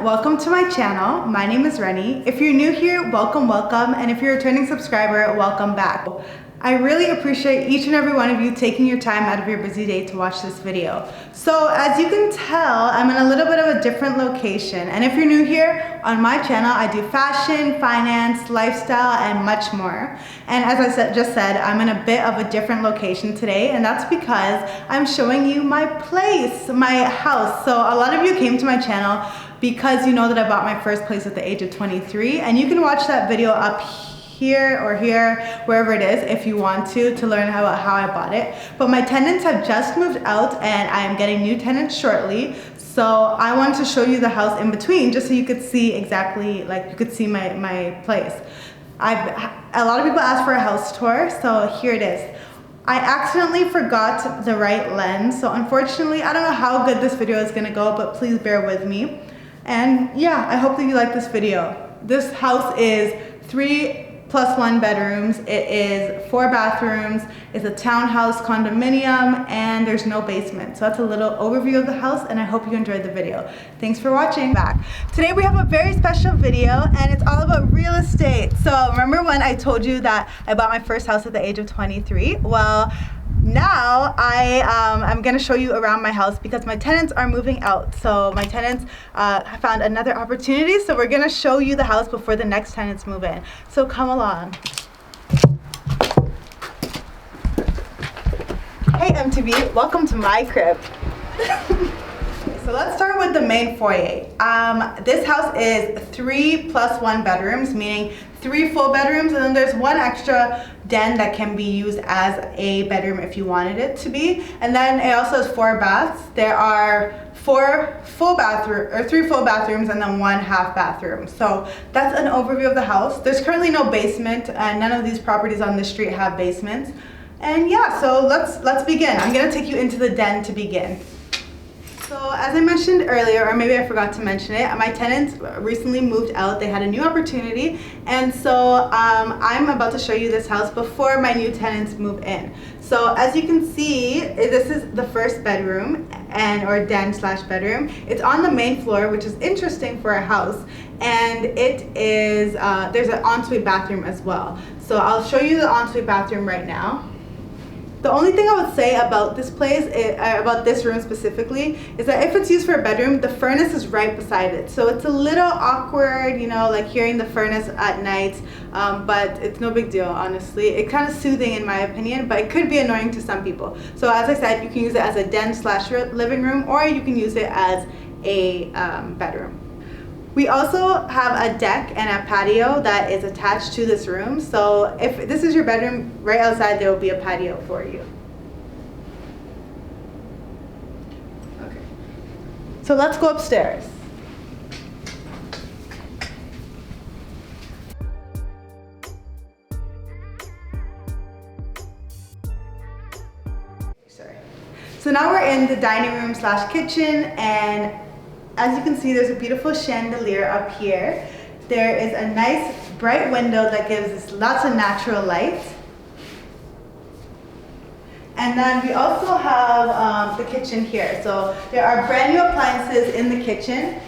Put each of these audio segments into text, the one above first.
welcome to my channel. My name is Reni. If you're new here, welcome, and if you're a returning subscriber, welcome back. I really appreciate each and every one of you taking your time out of your busy day to watch this video. So as you can tell, I'm in a little bit of a different location, and if you're new here on my channel, I do fashion, finance, lifestyle, and much more. And as I just said, I'm in a bit of a different location today, and that's because I'm showing you my place, my house. So a lot of you came to my channel because you know that I bought my first place at the age of 23, and you can watch that video up here or here, wherever it is, if you want to learn how I bought it. But my tenants have just moved out and I am getting new tenants shortly. So I wanted to show you the house in between just so you could see exactly, like you could see my place. A lot of people asked for a house tour, so here it is. I accidentally forgot the right lens, so unfortunately, I don't know how good this video is gonna go, but please bear with me. And yeah, I hope that you like this video. This house is 3+1 bedrooms. It is 4 bathrooms. It's a townhouse condominium, and there's no basement. So that's a little overview of the house, and I hope you enjoyed the video. Thanks for watching. Today we have a very special video, and it's all about real estate. So remember when I told you that I bought my first house at the age of 23? Well, now I'm gonna show you around my house because my tenants are moving out. So my tenants found another opportunity, so we're gonna show you the house before the next tenants move in. So come along. Hey MTV, welcome to my crib. So let's start with the main foyer. This house is 3+1 bedrooms, meaning 3 full bedrooms, and then there's 1 extra den that can be used as a bedroom if you wanted it to be. And then it also has 4 baths. There are 3 full bathrooms and then 1 half bathroom. So that's an overview of the house. There's currently no basement, and none of these properties on the street have basements. And yeah, so let's begin. I'm gonna take you into the den to begin. So as I mentioned earlier, or maybe I forgot to mention it, my tenants recently moved out. They had a new opportunity, and so I'm about to show you this house before my new tenants move in. So as you can see, this is the first bedroom or den slash bedroom. It's on the main floor, which is interesting for a house, and it is there's an ensuite bathroom as well. So I'll show you the ensuite bathroom right now. The only thing I would say about this place, about this room specifically, is that if it's used for a bedroom, the furnace is right beside it. So it's a little awkward, you know, like hearing the furnace at night, but it's no big deal, honestly. It's kind of soothing in my opinion, but it could be annoying to some people. So as I said, you can use it as a den slash living room, or you can use it as a bedroom. We also have a deck and a patio that is attached to this room. So if this is your bedroom, right outside there will be a patio for you. Okay. So let's go upstairs. Sorry. So now we're in the dining room slash kitchen, and as you can see, there's a beautiful chandelier up here. There is a nice bright window that gives us lots of natural light. And then we also have the kitchen here. So there are brand new appliances in the kitchen.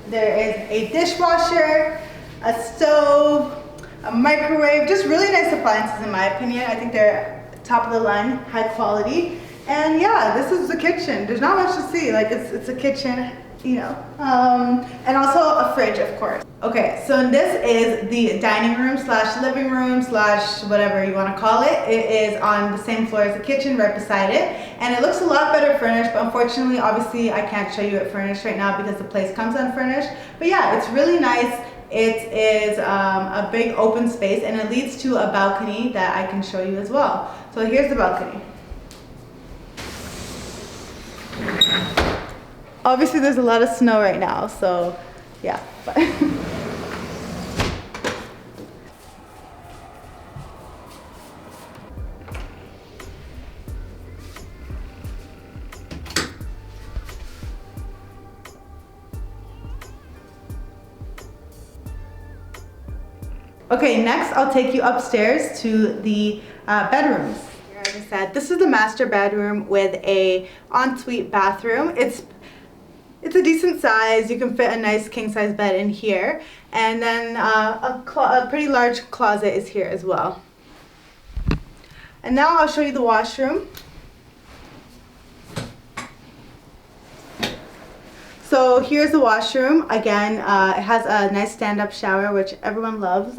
There is a dishwasher, a stove, a microwave, just really nice appliances in my opinion. I think they're top of the line, high quality. And yeah, this is the kitchen. There's not much to see, like it's a kitchen, you know, and also a fridge, of course. Okay, so this is the dining room slash living room slash whatever you want to call it. It is on the same floor as the kitchen, right beside it, and it looks a lot better furnished, but unfortunately, obviously, I can't show you it furnished right now because the place comes unfurnished. But yeah, it's really nice. It is a big open space, and it leads to a balcony that I can show you as well. So here's the balcony. Obviously there's a lot of snow right now, so yeah. Okay, next I'll take you upstairs to the bedrooms. As I said, this is the master bedroom with a ensuite bathroom. It's It's a decent size. You can fit a nice king size bed in here. And then a pretty large closet is here as well. And now I'll show you the washroom. So here's the washroom. Again, it has a nice stand-up shower, which everyone loves.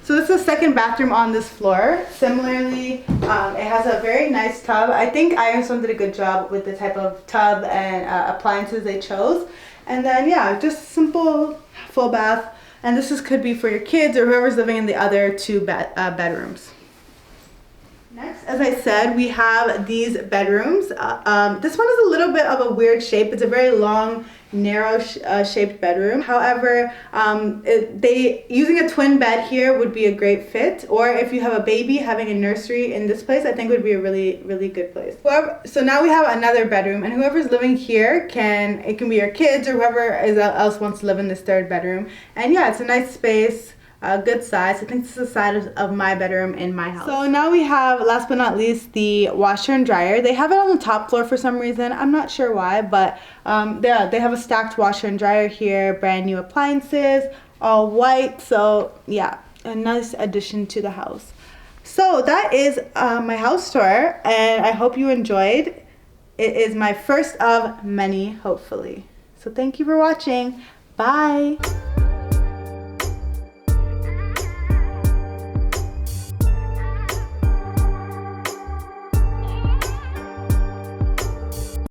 So this is the second bathroom on this floor. Similarly, it has a very nice tub. I think Ironstone did a good job with the type of tub and appliances they chose. And then yeah, just simple full bath. And could be for your kids or whoever's living in the other two bedrooms. Next, as I said, we have these bedrooms. This one is a little bit of a weird shape. It's a very long, narrow shaped bedroom. However, using a twin bed here would be a great fit. Or if you have a baby, having a nursery in this place, I think would be a really, really good place. So now we have another bedroom, and whoever's living here it can be your kids or whoever else wants to live in this third bedroom. And yeah, it's a nice space. A good size. I think this is the size of my bedroom in my house. So now we have, last but not least, the washer and dryer. They have it on the top floor for some reason. I'm not sure why, but they have a stacked washer and dryer here, brand new appliances, all white. So yeah, a nice addition to the house. So that is my house tour, and I hope you enjoyed. It is my first of many, hopefully. So thank you for watching. Bye.